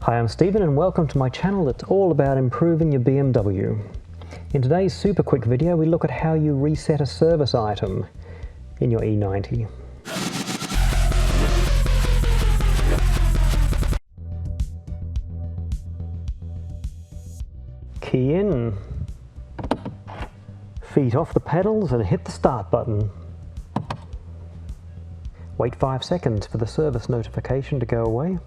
Hi, I'm Stephen and welcome to my channel that's all about improving your BMW. In today's super quick video we look at how you reset a service item in your E90. Key in, feet off the pedals and hit the start button. Wait 5 seconds for the service notification to go away.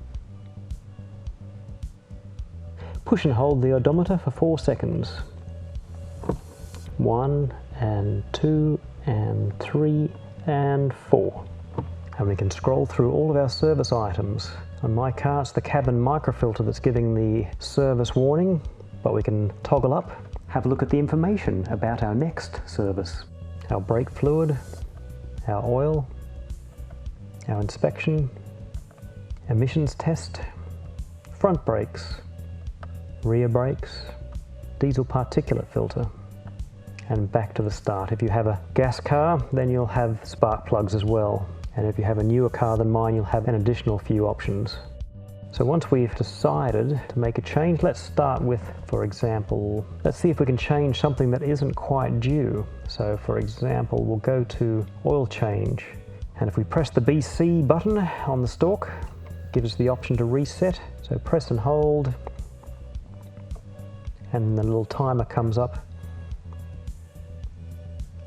Push and hold the odometer for 4 seconds. 1 and 2 and 3 and 4. And we can scroll through all of our service items. On my car it's the cabin microfilter that's giving the service warning, but we can toggle up. Have a look at the information about our next service. Our brake fluid, our oil, our inspection, emissions test, front brakes, rear brakes, diesel particulate filter, and back to the start. If you have a gas car, then you'll have spark plugs as well. And if you have a newer car than mine, you'll have an additional few options. So once we've decided to make a change, let's start with, for example, let's see if we can change something that isn't quite due. So for example, we'll go to oil change. And if we press the BC button on the stalk, it gives us the option to reset. So press and hold, and the little timer comes up.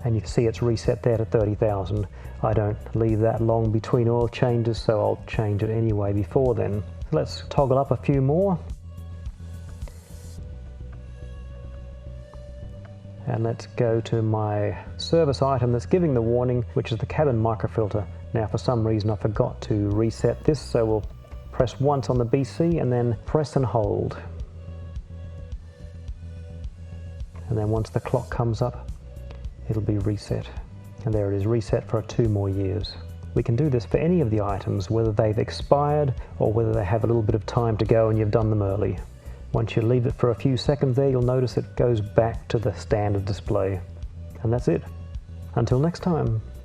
And you can see it's reset there to 30,000. I don't leave that long between oil changes, so I'll change it anyway before then. Let's toggle up a few more. And let's go to my service item that's giving the warning, which is the cabin microfilter. Now for some reason I forgot to reset this, so we'll press once on the BC and then press and hold. And then once the clock comes up, it'll be reset. And there it is, reset for 2 more years. We can do this for any of the items, whether they've expired or whether they have a little bit of time to go and you've done them early. Once you leave it for a few seconds there, you'll notice it goes back to the standard display. And that's it. Until next time.